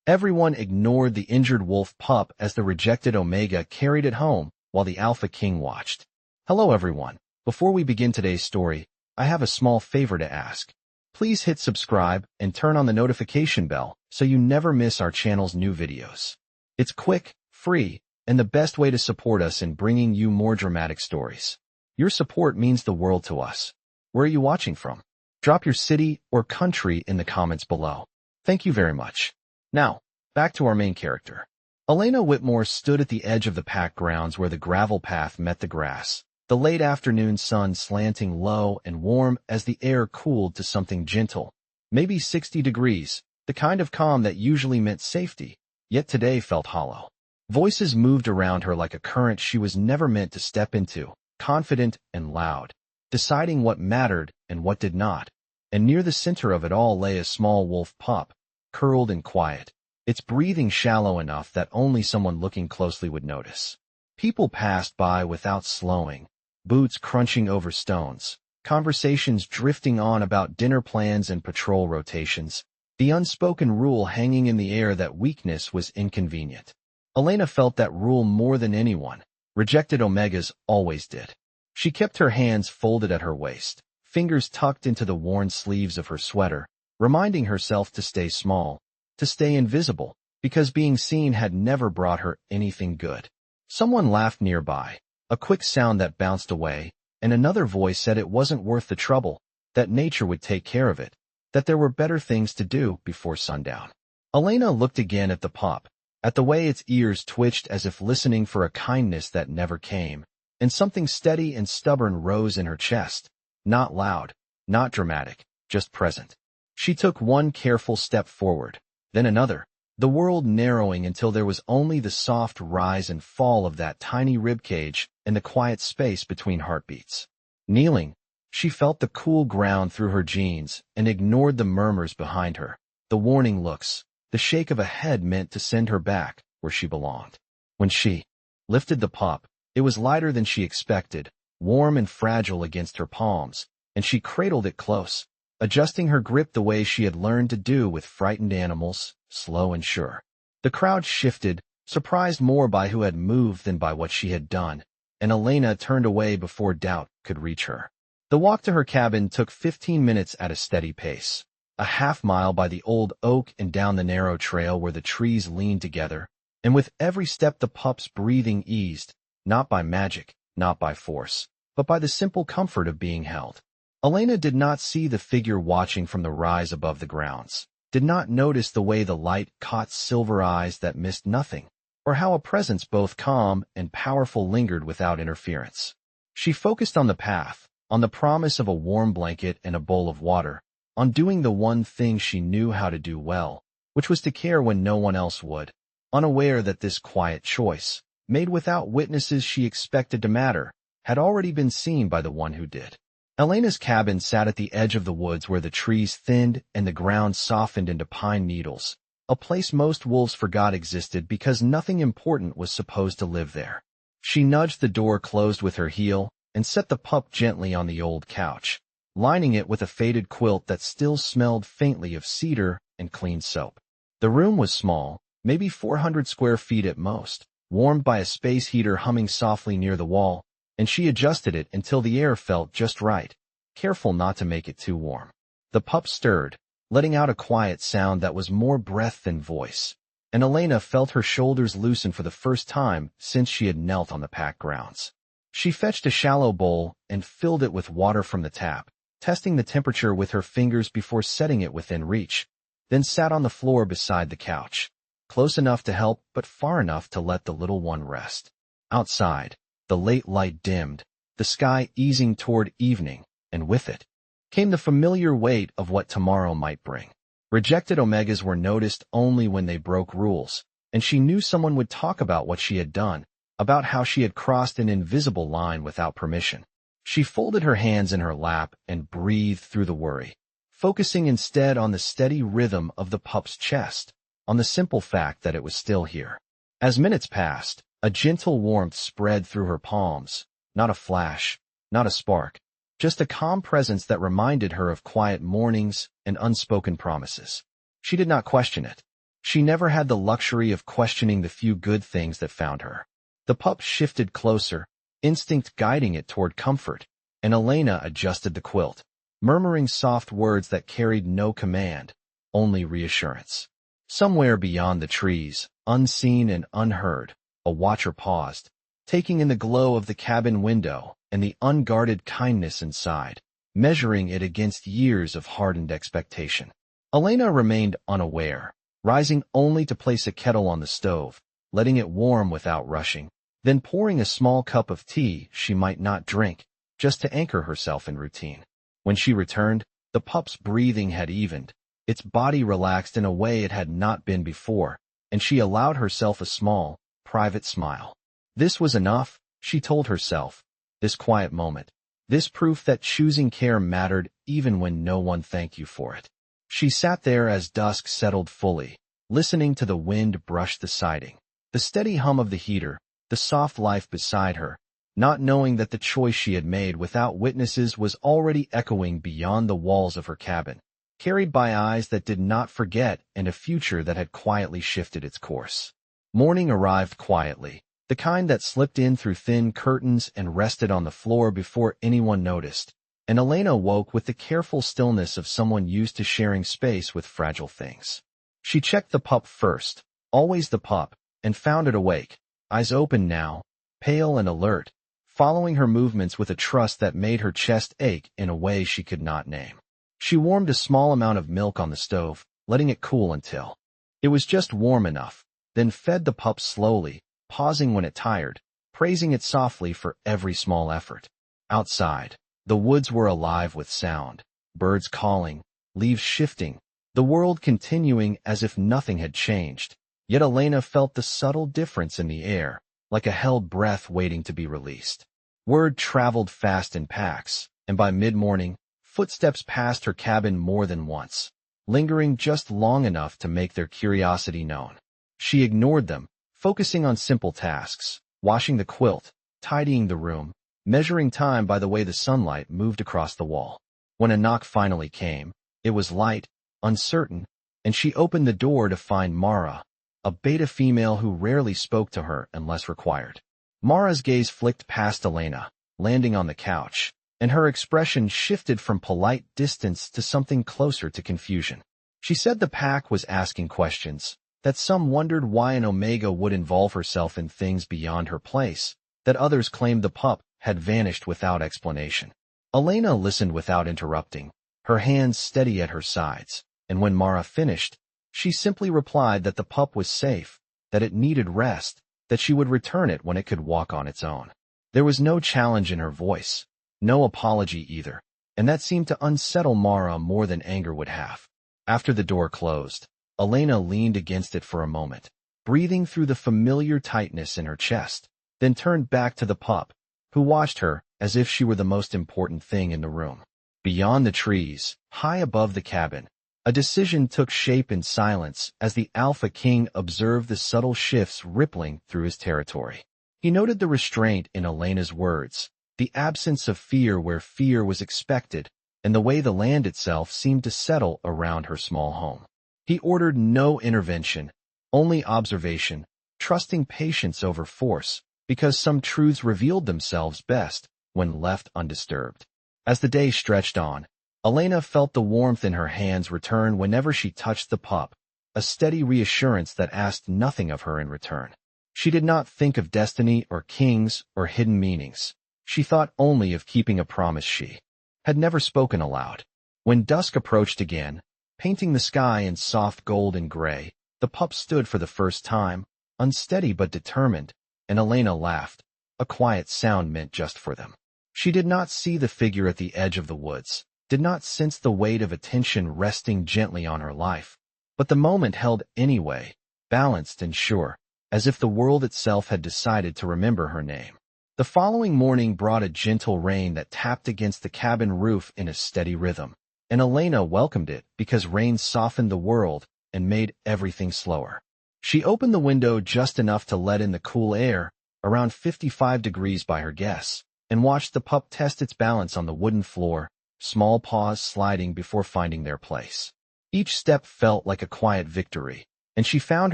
Everyone ignored the injured wolf pup as the rejected Omega carried it home while the Alpha King watched. Hello everyone. Before we begin today's story, I have a small favor to ask. Please hit subscribe and turn on the notification bell so you never miss our channel's new videos. It's quick, free, and the best way to support us in bringing you more dramatic stories. Your support means the world to us. Where are you watching from? Drop your city or country in the comments below. Thank you very much. Now, back to our main character. Elena Whitmore stood at the edge of the packed grounds where the gravel path met the grass, the late afternoon sun slanting low and warm as the air cooled to something gentle, maybe 60 degrees, the kind of calm that usually meant safety, yet today felt hollow. Voices moved around her like a current she was never meant to step into, confident and loud, deciding what mattered and what did not. And near the center of it all lay a small wolf pup, curled and quiet, its breathing shallow enough that only someone looking closely would notice. People passed by without slowing, boots crunching over stones, conversations drifting on about dinner plans and patrol rotations, the unspoken rule hanging in the air that weakness was inconvenient. Elena felt that rule more than anyone. Rejected Omegas always did. She kept her hands folded at her waist, fingers tucked into the worn sleeves of her sweater, reminding herself to stay small, to stay invisible, because being seen had never brought her anything good. Someone laughed nearby, a quick sound that bounced away, and another voice said it wasn't worth the trouble, that nature would take care of it, that there were better things to do before sundown. Elena looked again at the pup, at the way its ears twitched as if listening for a kindness that never came, and something steady and stubborn rose in her chest, not loud, not dramatic, just present. She took one careful step forward, then another, the world narrowing until there was only the soft rise and fall of that tiny ribcage and the quiet space between heartbeats. Kneeling, she felt the cool ground through her jeans and ignored the murmurs behind her, the warning looks, the shake of a head meant to send her back where she belonged. When she lifted the pup, it was lighter than she expected, warm and fragile against her palms, and she cradled it close, adjusting her grip the way she had learned to do with frightened animals, slow and sure. The crowd shifted, surprised more by who had moved than by what she had done, and Elena turned away before doubt could reach her. The walk to her cabin took 15 minutes at a steady pace, a half-mile by the old oak and down the narrow trail where the trees leaned together, and with every step the pup's breathing eased, not by magic, not by force, but by the simple comfort of being held. Elena did not see the figure watching from the rise above the grounds, did not notice the way the light caught silver eyes that missed nothing, or how a presence both calm and powerful lingered without interference. She focused on the path, on the promise of a warm blanket and a bowl of water, on doing the one thing she knew how to do well, which was to care when no one else would, unaware that this quiet choice, made without witnesses she expected to matter, had already been seen by the one who did. Elena's cabin sat at the edge of the woods where the trees thinned and the ground softened into pine needles, a place most wolves forgot existed because nothing important was supposed to live there. She nudged the door closed with her heel and set the pup gently on the old couch, lining it with a faded quilt that still smelled faintly of cedar and clean soap. The room was small, maybe 400 square feet at most, warmed by a space heater humming softly near the wall, and she adjusted it until the air felt just right, careful not to make it too warm. The pup stirred, letting out a quiet sound that was more breath than voice, and Elena felt her shoulders loosen for the first time since she had knelt on the packed grounds. She fetched a shallow bowl and filled it with water from the tap, testing the temperature with her fingers before setting it within reach, then sat on the floor beside the couch, close enough to help but far enough to let the little one rest. Outside, the late light dimmed, the sky easing toward evening, and with it came the familiar weight of what tomorrow might bring. Rejected Omegas were noticed only when they broke rules, and she knew someone would talk about what she had done, about how she had crossed an invisible line without permission. She folded her hands in her lap and breathed through the worry, focusing instead on the steady rhythm of the pup's chest, on the simple fact that it was still here. As minutes passed, a gentle warmth spread through her palms, not a flash, not a spark, just a calm presence that reminded her of quiet mornings and unspoken promises. She did not question it. She never had the luxury of questioning the few good things that found her. The pup shifted closer, instinct guiding it toward comfort, and Elena adjusted the quilt, murmuring soft words that carried no command, only reassurance. Somewhere beyond the trees, unseen and unheard, a watcher paused, taking in the glow of the cabin window and the unguarded kindness inside, measuring it against years of hardened expectation. Elena remained unaware, rising only to place a kettle on the stove, letting it warm without rushing, then pouring a small cup of tea she might not drink, just to anchor herself in routine. When she returned, the pup's breathing had evened, its body relaxed in a way it had not been before, and she allowed herself a small, private smile. This was enough, she told herself, this quiet moment, this proof that choosing care mattered even when no one thanked you for it. She sat there as dusk settled fully, listening to the wind brush the siding, the steady hum of the heater, the soft life beside her, not knowing that the choice she had made without witnesses was already echoing beyond the walls of her cabin, carried by eyes that did not forget and a future that had quietly shifted its course. Morning arrived quietly, the kind that slipped in through thin curtains and rested on the floor before anyone noticed, and Elena woke with the careful stillness of someone used to sharing space with fragile things. She checked the pup first, always the pup, and found it awake, eyes open now, pale and alert, following her movements with a trust that made her chest ache in a way she could not name. She warmed a small amount of milk on the stove, letting it cool until it was just warm enough, then fed the pup slowly, pausing when it tired, praising it softly for every small effort. Outside, the woods were alive with sound, birds calling, leaves shifting, the world continuing as if nothing had changed. Yet Elena felt the subtle difference in the air, like a held breath waiting to be released. Word traveled fast in packs, and by mid-morning, footsteps passed her cabin more than once, lingering just long enough to make their curiosity known. She ignored them, focusing on simple tasks, washing the quilt, tidying the room, measuring time by the way the sunlight moved across the wall. When a knock finally came, it was light, uncertain, and she opened the door to find Mara, a beta female who rarely spoke to her unless required. Mara's gaze flicked past Elena, landing on the couch, and her expression shifted from polite distance to something closer to confusion. She said the pack was asking questions, that some wondered why an Omega would involve herself in things beyond her place, that others claimed the pup had vanished without explanation. Elena listened without interrupting, her hands steady at her sides, and when Mara finished, she simply replied that the pup was safe, that it needed rest, that she would return it when it could walk on its own. There was no challenge in her voice, no apology either, and that seemed to unsettle Mara more than anger would have. After the door closed, Elena leaned against it for a moment, breathing through the familiar tightness in her chest, then turned back to the pup, who watched her as if she were the most important thing in the room. Beyond the trees, high above the cabin, a decision took shape in silence as the Alpha King observed the subtle shifts rippling through his territory. He noted the restraint in Elena's words, the absence of fear where fear was expected, and the way the land itself seemed to settle around her small home. He ordered no intervention, only observation, trusting patience over force, because some truths revealed themselves best when left undisturbed. As the day stretched on, Elena felt the warmth in her hands return whenever she touched the pup, a steady reassurance that asked nothing of her in return. She did not think of destiny or kings or hidden meanings. She thought only of keeping a promise she had never spoken aloud. When dusk approached again, painting the sky in soft gold and gray, the pup stood for the first time, unsteady but determined, and Elena laughed, a quiet sound meant just for them. She did not see the figure at the edge of the woods, did not sense the weight of attention resting gently on her life, but the moment held anyway, balanced and sure, as if the world itself had decided to remember her name. The following morning brought a gentle rain that tapped against the cabin roof in a steady rhythm, and Elena welcomed it because rain softened the world and made everything slower. She opened the window just enough to let in the cool air, around 55 degrees by her guess, and watched the pup test its balance on the wooden floor, small paws sliding before finding their place. Each step felt like a quiet victory, and she found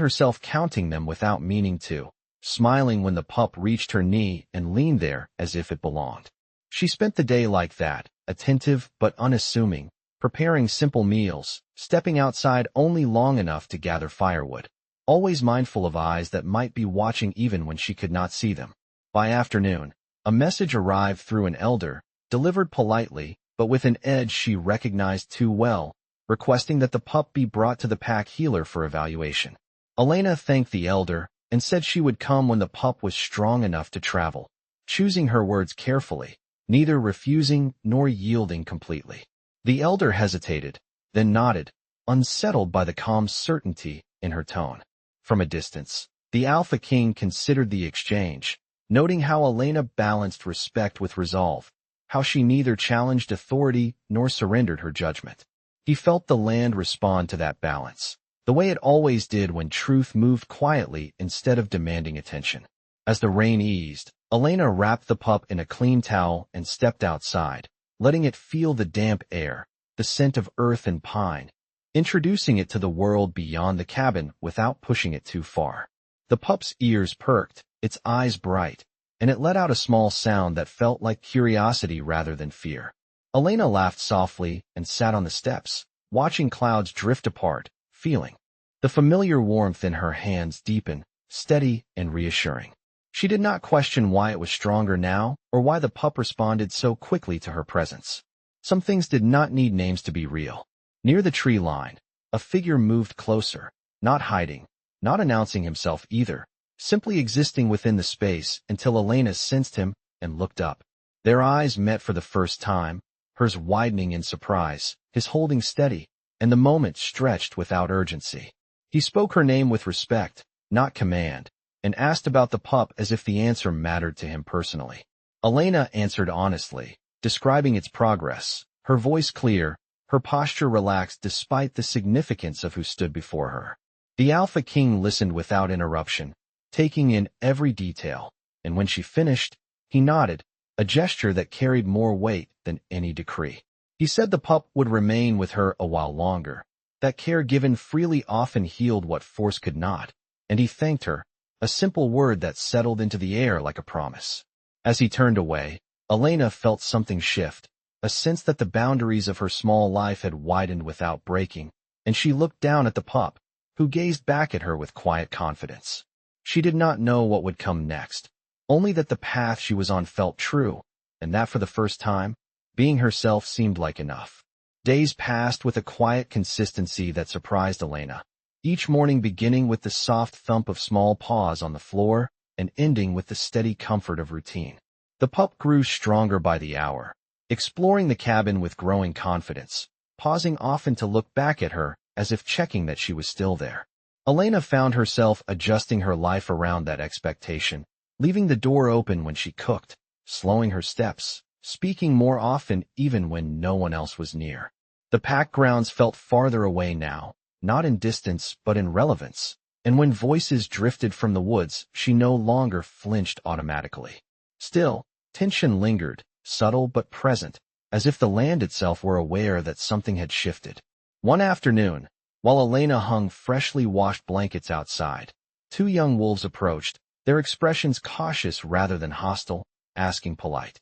herself counting them without meaning to, smiling when the pup reached her knee and leaned there as if it belonged. She spent the day like that, attentive but unassuming, preparing simple meals, stepping outside only long enough to gather firewood, always mindful of eyes that might be watching even when she could not see them. By afternoon, a message arrived through an elder, delivered politely, but with an edge she recognized too well, requesting that the pup be brought to the pack healer for evaluation. Elena thanked the elder and said she would come when the pup was strong enough to travel, choosing her words carefully, neither refusing nor yielding completely. The elder hesitated, then nodded, unsettled by the calm certainty in her tone. From a distance, the Alpha King considered the exchange, noting how Elena balanced respect with resolve, how she neither challenged authority nor surrendered her judgment. He felt the land respond to that balance, the way it always did when truth moved quietly instead of demanding attention. As the rain eased, Elena wrapped the pup in a clean towel and stepped outside, letting it feel the damp air, the scent of earth and pine, introducing it to the world beyond the cabin without pushing it too far. The pup's ears perked, its eyes bright, and it let out a small sound that felt like curiosity rather than fear. Elena laughed softly and sat on the steps, watching clouds drift apart, feeling the familiar warmth in her hands deepen, steady and reassuring. She did not question why it was stronger now or why the pup responded so quickly to her presence. Some things did not need names to be real. Near the tree line, a figure moved closer, not hiding, not announcing himself either, simply existing within the space until Elena sensed him and looked up. Their eyes met for the first time, hers widening in surprise, his holding steady, and the moment stretched without urgency. He spoke her name with respect, not command, and asked about the pup as if the answer mattered to him personally. Elena answered honestly, describing its progress, her voice clear, her posture relaxed despite the significance of who stood before her. The Alpha King listened without interruption, taking in every detail, and when she finished, he nodded, a gesture that carried more weight than any decree. He said the pup would remain with her a while longer, that care given freely often healed what force could not, and he thanked her, a simple word that settled into the air like a promise. As he turned away, Elena felt something shift, a sense that the boundaries of her small life had widened without breaking, and she looked down at the pup, who gazed back at her with quiet confidence. She did not know what would come next, only that the path she was on felt true, and that for the first time, being herself seemed like enough. Days passed with a quiet consistency that surprised Elena, each morning beginning with the soft thump of small paws on the floor and ending with the steady comfort of routine. The pup grew stronger by the hour, exploring the cabin with growing confidence, pausing often to look back at her as if checking that she was still there. Elena found herself adjusting her life around that expectation, leaving the door open when she cooked, slowing her steps, speaking more often even when no one else was near. The pack grounds felt farther away now, not in distance but in relevance, and when voices drifted from the woods, she no longer flinched automatically. Still, tension lingered, subtle but present, as if the land itself were aware that something had shifted. One afternoon, while Elena hung freshly washed blankets outside, two young wolves approached, their expressions cautious rather than hostile, asking polite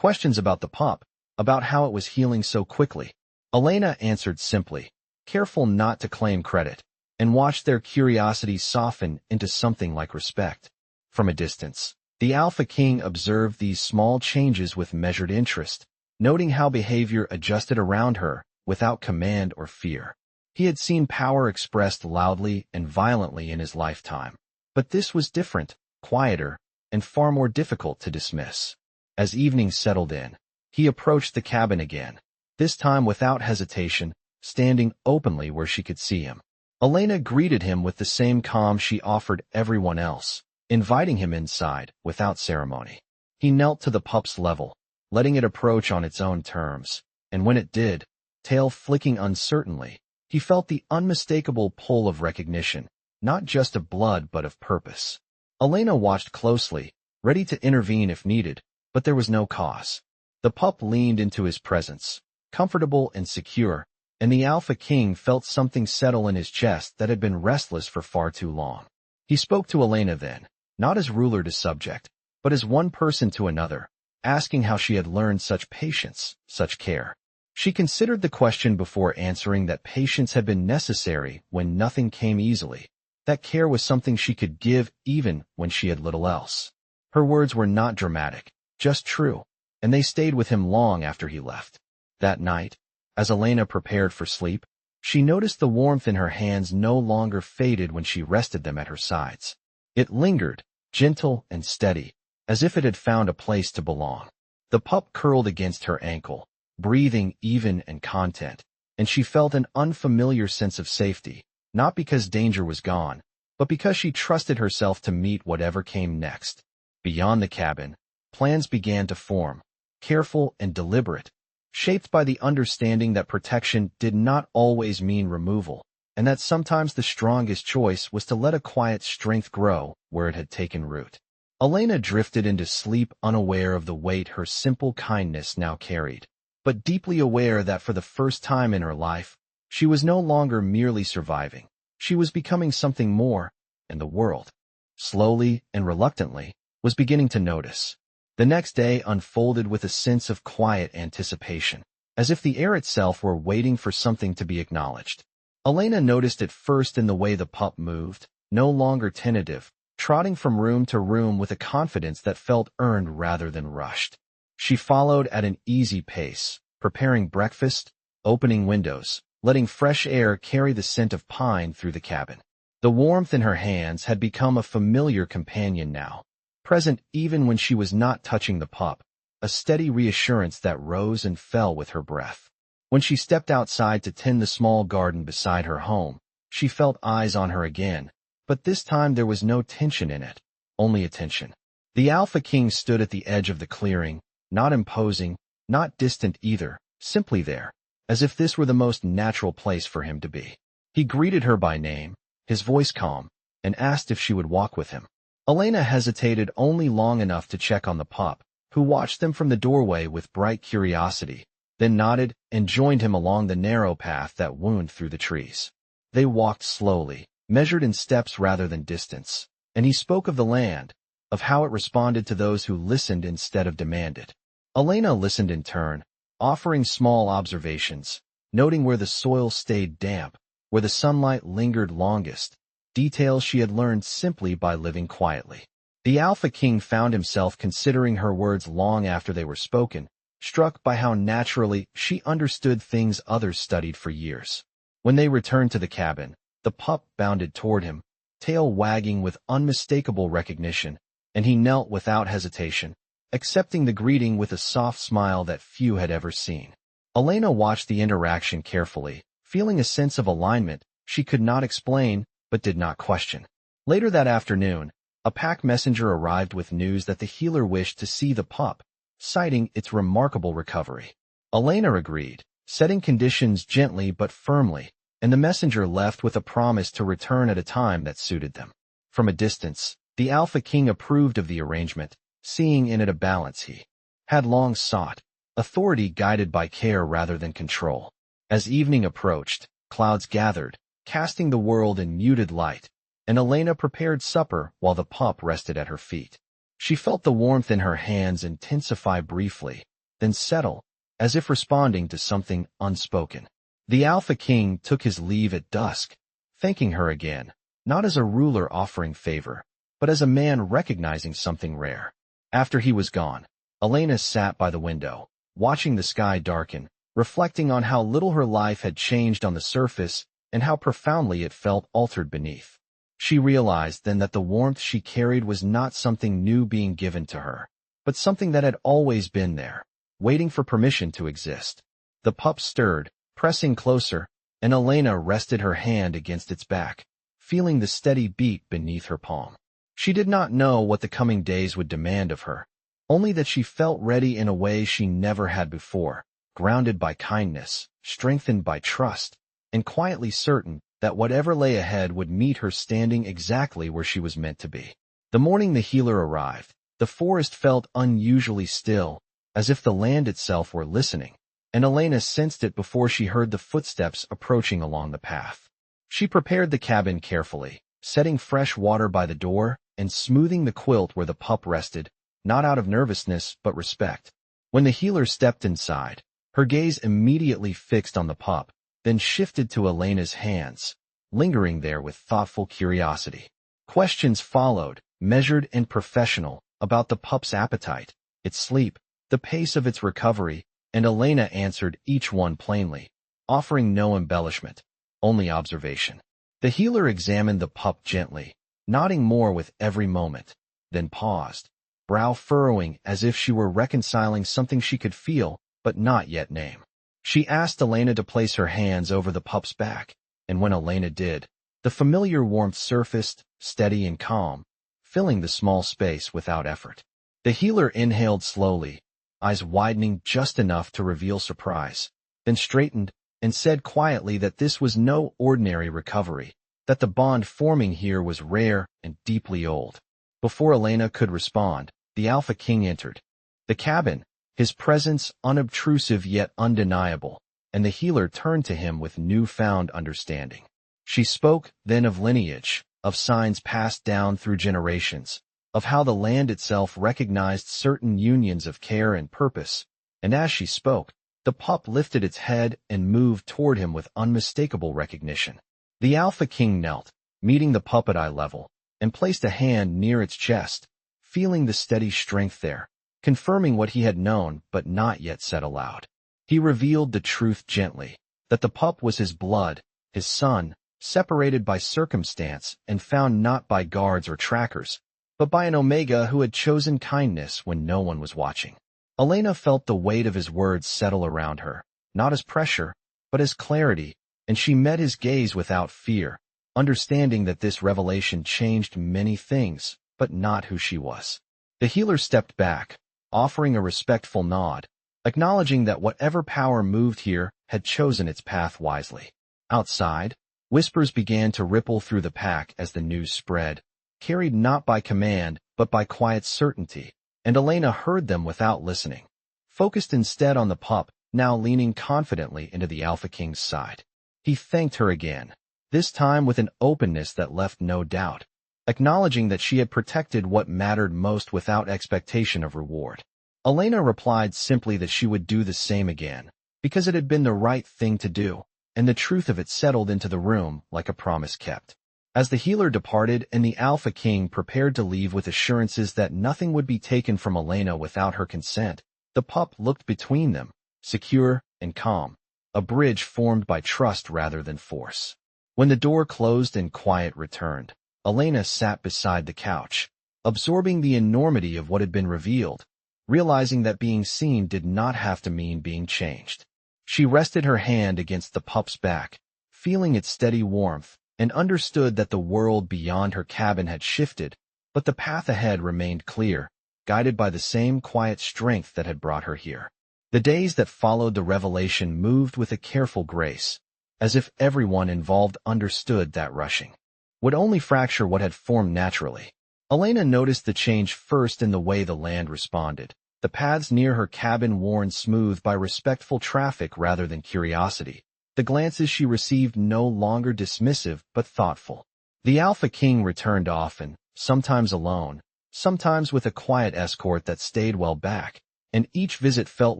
questions about the pup, about how it was healing so quickly. Elena answered simply, careful not to claim credit, and watched their curiosity soften into something like respect. From a distance, the Alpha King observed these small changes with measured interest, noting how behavior adjusted around her without command or fear. He had seen power expressed loudly and violently in his lifetime, but this was different, quieter, and far more difficult to dismiss. As evening settled in, he approached the cabin again, this time without hesitation, standing openly where she could see him. Elena greeted him with the same calm she offered everyone else, inviting him inside without ceremony. He knelt to the pup's level, letting it approach on its own terms, and when it did, tail flicking uncertainly, he felt the unmistakable pull of recognition, not just of blood but of purpose. Elena watched closely, ready to intervene if needed, but there was no cause. The pup leaned into his presence, comfortable and secure, and the Alpha King felt something settle in his chest that had been restless for far too long. He spoke to Elena then, not as ruler to subject, but as one person to another, asking how she had learned such patience, such care. She considered the question before answering that patience had been necessary when nothing came easily, that care was something she could give even when she had little else. Her words were not dramatic, just true, and they stayed with him long after he left. That night, as Elena prepared for sleep, she noticed the warmth in her hands no longer faded when she rested them at her sides. It lingered, gentle and steady, as if it had found a place to belong. The pup curled against her ankle, breathing even and content, and she felt an unfamiliar sense of safety, not because danger was gone, but because she trusted herself to meet whatever came next. Beyond the cabin, plans began to form, careful and deliberate, shaped by the understanding that protection did not always mean removal, and that sometimes the strongest choice was to let a quiet strength grow where it had taken root. Elena drifted into sleep unaware of the weight her simple kindness now carried, but deeply aware that for the first time in her life, she was no longer merely surviving. She was becoming something more, and the world, slowly and reluctantly, was beginning to notice. The next day unfolded with a sense of quiet anticipation, as if the air itself were waiting for something to be acknowledged. Elena noticed it first in the way the pup moved, no longer tentative, trotting from room to room with a confidence that felt earned rather than rushed. She followed at an easy pace, preparing breakfast, opening windows, letting fresh air carry the scent of pine through the cabin. The warmth in her hands had become a familiar companion now, present even when she was not touching the pup, a steady reassurance that rose and fell with her breath. When she stepped outside to tend the small garden beside her home, she felt eyes on her again, but this time there was no tension in it, only attention. The Alpha King stood at the edge of the clearing, not imposing, not distant either, simply there, as if this were the most natural place for him to be. He greeted her by name, his voice calm, and asked if she would walk with him. Elena hesitated only long enough to check on the pup, who watched them from the doorway with bright curiosity, then nodded and joined him along the narrow path that wound through the trees. They walked slowly, measured in steps rather than distance, and he spoke of the land, of how it responded to those who listened instead of demanded. Elena listened in turn, offering small observations, noting where the soil stayed damp, where the sunlight lingered longest, details she had learned simply by living quietly. The Alpha King found himself considering her words long after they were spoken, struck by how naturally she understood things others studied for years. When they returned to the cabin, the pup bounded toward him, tail wagging with unmistakable recognition, and he knelt without hesitation, accepting the greeting with a soft smile that few had ever seen. Elena watched the interaction carefully, feeling a sense of alignment she could not explain but did not question. Later that afternoon, a pack messenger arrived with news that the healer wished to see the pup, citing its remarkable recovery. Elena agreed, setting conditions gently but firmly, and the messenger left with a promise to return at a time that suited them. From a distance, the Alpha King approved of the arrangement, seeing in it a balance he had long sought, authority guided by care rather than control. As evening approached, clouds gathered, casting the world in muted light, and Elena prepared supper while the pup rested at her feet. She felt the warmth in her hands intensify briefly, then settle, as if responding to something unspoken. The Alpha King took his leave at dusk, thanking her again, not as a ruler offering favor, but as a man recognizing something rare. After he was gone, Elena sat by the window, watching the sky darken, reflecting on how little her life had changed on the surface and how profoundly it felt altered beneath. She realized then that the warmth she carried was not something new being given to her, but something that had always been there, waiting for permission to exist. The pup stirred, pressing closer, and Elena rested her hand against its back, feeling the steady beat beneath her palm. She did not know what the coming days would demand of her, only that she felt ready in a way she never had before, grounded by kindness, strengthened by trust, and quietly certain that whatever lay ahead would meet her standing exactly where she was meant to be. The morning the healer arrived, the forest felt unusually still, as if the land itself were listening, and Elena sensed it before she heard the footsteps approaching along the path. She prepared the cabin carefully, setting fresh water by the door and smoothing the quilt where the pup rested, not out of nervousness but respect. When the healer stepped inside, her gaze immediately fixed on the pup, then shifted to Elena's hands, lingering there with thoughtful curiosity. Questions followed, measured and professional, about the pup's appetite, its sleep, the pace of its recovery, and Elena answered each one plainly, offering no embellishment, only observation. The healer examined the pup gently, nodding more with every moment, then paused, brow furrowing as if she were reconciling something she could feel but not yet name. She asked Elena to place her hands over the pup's back, and when Elena did, the familiar warmth surfaced, steady and calm, filling the small space without effort. The healer inhaled slowly, eyes widening just enough to reveal surprise, then straightened and said quietly that this was no ordinary recovery, that the bond forming here was rare and deeply old. Before Elena could respond, the Alpha King entered the cabin, his presence unobtrusive yet undeniable, and the healer turned to him with newfound understanding. She spoke then of lineage, of signs passed down through generations, of how the land itself recognized certain unions of care and purpose, and as she spoke, the pup lifted its head and moved toward him with unmistakable recognition. The Alpha King knelt, meeting the pup at eye level, and placed a hand near its chest, feeling the steady strength there, confirming what he had known but not yet said aloud. He revealed the truth gently, that the pup was his blood, his son, separated by circumstance and found not by guards or trackers, but by an Omega who had chosen kindness when no one was watching. Elena felt the weight of his words settle around her, not as pressure, but as clarity, and she met his gaze without fear, understanding that this revelation changed many things, but not who she was. The healer stepped back, offering a respectful nod, acknowledging that whatever power moved here had chosen its path wisely. Outside, whispers began to ripple through the pack as the news spread, carried not by command but by quiet certainty, and Elena heard them without listening, focused instead on the pup, now leaning confidently into the Alpha King's side. He thanked her again, this time with an openness that left no doubt, acknowledging that she had protected what mattered most without expectation of reward. Elena replied simply that she would do the same again, because it had been the right thing to do, and the truth of it settled into the room like a promise kept. As the healer departed and the Alpha King prepared to leave with assurances that nothing would be taken from Elena without her consent, the pup looked between them, secure and calm, a bridge formed by trust rather than force. When the door closed and quiet returned, Elena sat beside the couch, absorbing the enormity of what had been revealed, realizing that being seen did not have to mean being changed. She rested her hand against the pup's back, feeling its steady warmth, and understood that the world beyond her cabin had shifted, but the path ahead remained clear, guided by the same quiet strength that had brought her here. The days that followed the revelation moved with a careful grace, as if everyone involved understood that rushing would only fracture what had formed naturally. Elena noticed the change first in the way the land responded, the paths near her cabin worn smooth by respectful traffic rather than curiosity. The glances she received no longer dismissive but thoughtful. The Alpha King returned often, sometimes alone, sometimes with a quiet escort that stayed well back, and each visit felt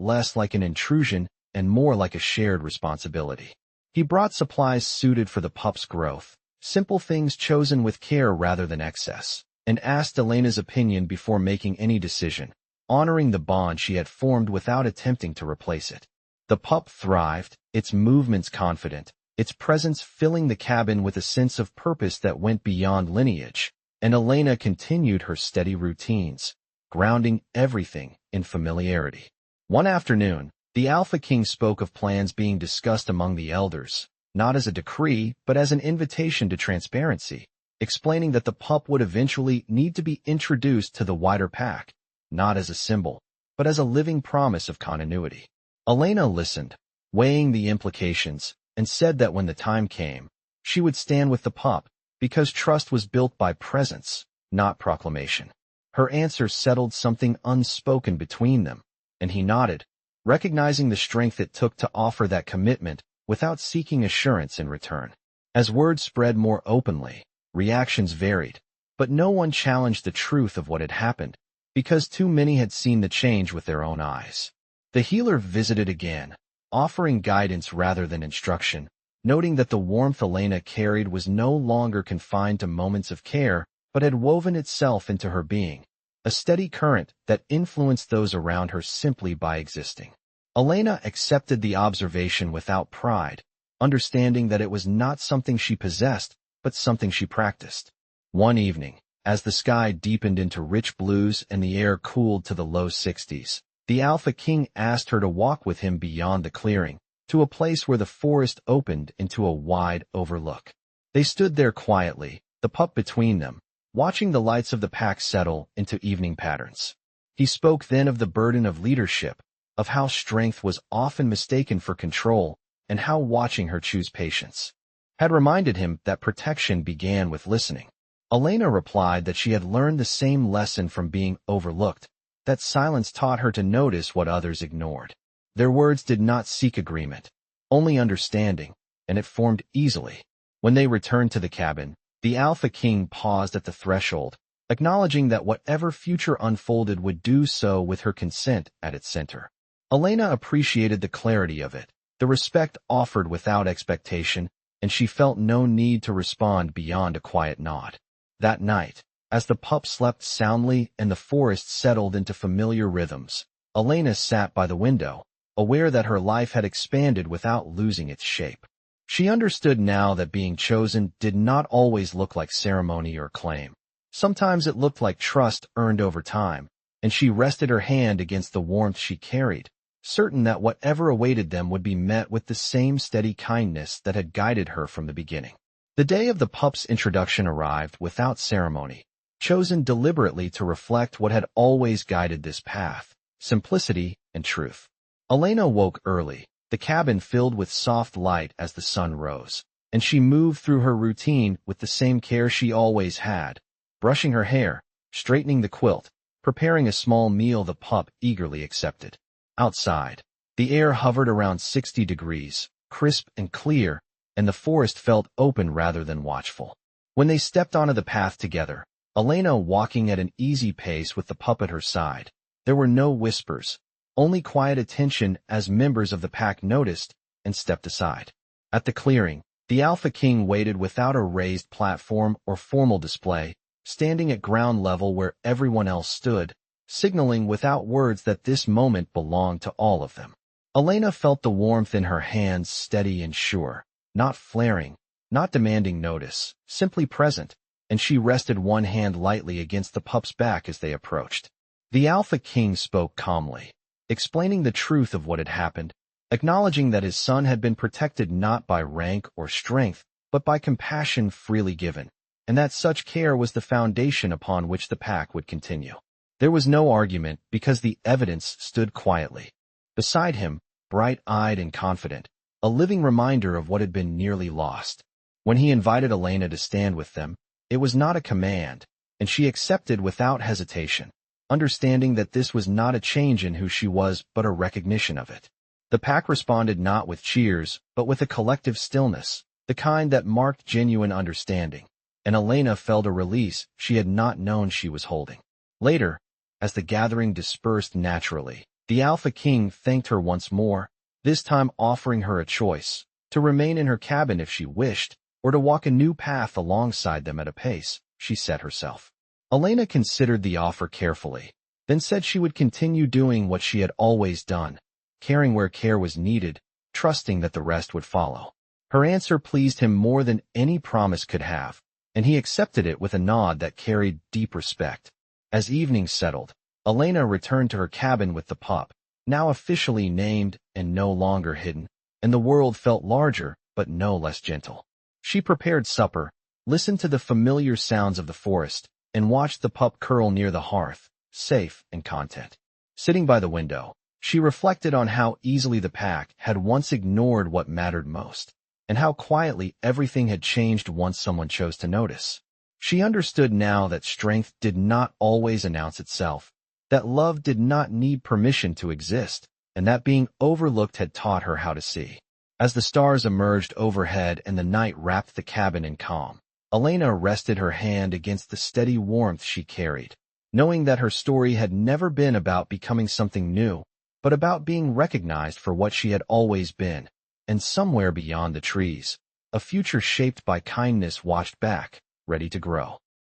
less like an intrusion and more like a shared responsibility. He brought supplies suited for the pup's growth, simple things chosen with care rather than excess, and asked Elena's opinion before making any decision, honoring the bond she had formed without attempting to replace it. The pup thrived, its movements confident, its presence filling the cabin with a sense of purpose that went beyond lineage, and Elena continued her steady routines, grounding everything in familiarity. One afternoon, the Alpha King spoke of plans being discussed among the elders, not as a decree but as an invitation to transparency, explaining that the pup would eventually need to be introduced to the wider pack, not as a symbol, but as a living promise of continuity. Elena listened, weighing the implications, and said that when the time came, she would stand with the pup, because trust was built by presence, not proclamation. Her answer settled something unspoken between them, and he nodded, recognizing the strength it took to offer that commitment without seeking assurance in return. As word spread more openly, reactions varied, but no one challenged the truth of what had happened, because too many had seen the change with their own eyes. The healer visited again, offering guidance rather than instruction, noting that the warmth Elena carried was no longer confined to moments of care, but had woven itself into her being, a steady current that influenced those around her simply by existing. Elena accepted the observation without pride, understanding that it was not something she possessed, but something she practiced. One evening, as the sky deepened into rich blues and the air cooled to the low 60s, the Alpha King asked her to walk with him beyond the clearing, to a place where the forest opened into a wide overlook. They stood there quietly, the pup between them, watching the lights of the pack settle into evening patterns. He spoke then of the burden of leadership, of how strength was often mistaken for control, and how watching her choose patience had reminded him that protection began with listening. Elena replied that she had learned the same lesson from being overlooked, that silence taught her to notice what others ignored. Their words did not seek agreement, only understanding, and it formed easily. When they returned to the cabin, the Alpha King paused at the threshold, acknowledging that whatever future unfolded would do so with her consent at its center. Elena appreciated the clarity of it, the respect offered without expectation, and she felt no need to respond beyond a quiet nod. That night, as the pup slept soundly and the forest settled into familiar rhythms, Elena sat by the window, aware that her life had expanded without losing its shape. She understood now that being chosen did not always look like ceremony or claim. Sometimes it looked like trust earned over time, and she rested her hand against the warmth she carried, certain that whatever awaited them would be met with the same steady kindness that had guided her from the beginning. The day of the pup's introduction arrived without ceremony, chosen deliberately to reflect what had always guided this path: simplicity and truth. Elena woke early, the cabin filled with soft light as the sun rose, and she moved through her routine with the same care she always had, brushing her hair, straightening the quilt, preparing a small meal the pup eagerly accepted. Outside, the air hovered around 60 degrees, crisp and clear, and the forest felt open rather than watchful. When they stepped onto the path together, Elena walking at an easy pace with the pup at her side, there were no whispers, only quiet attention as members of the pack noticed and stepped aside. At the clearing, the Alpha King waited without a raised platform or formal display, standing at ground level where everyone else stood, signaling without words that this moment belonged to all of them. Elena felt the warmth in her hands, steady and sure, not flaring, not demanding notice, simply present, and she rested one hand lightly against the pup's back as they approached. The Alpha King spoke calmly, explaining the truth of what had happened, acknowledging that his son had been protected not by rank or strength, but by compassion freely given, and that such care was the foundation upon which the pack would continue. There was no argument because the evidence stood quietly. Beside him, bright-eyed and confident, a living reminder of what had been nearly lost. When he invited Elena to stand with them, it was not a command, and she accepted without hesitation, understanding that this was not a change in who she was but a recognition of it. The pack responded not with cheers, but with a collective stillness, the kind that marked genuine understanding, and Elena felt a release she had not known she was holding. Later, as the gathering dispersed naturally, the Alpha King thanked her once more, this time offering her a choice, to remain in her cabin if she wished, or to walk a new path alongside them at a pace she set herself. Elena considered the offer carefully, then said she would continue doing what she had always done, caring where care was needed, trusting that the rest would follow. Her answer pleased him more than any promise could have, and he accepted it with a nod that carried deep respect. As evening settled, Elena returned to her cabin with the pup, now officially named and no longer hidden, and the world felt larger but no less gentle. She prepared supper, listened to the familiar sounds of the forest, and watched the pup curl near the hearth, safe and content. Sitting by the window, she reflected on how easily the pack had once ignored what mattered most, and how quietly everything had changed once someone chose to notice. She understood now that strength did not always announce itself, that love did not need permission to exist, and that being overlooked had taught her how to see. As the stars emerged overhead and the night wrapped the cabin in calm, Elena rested her hand against the steady warmth she carried, knowing that her story had never been about becoming something new, but about being recognized for what she had always been. And somewhere beyond the trees, a future shaped by kindness watched back, ready to grow.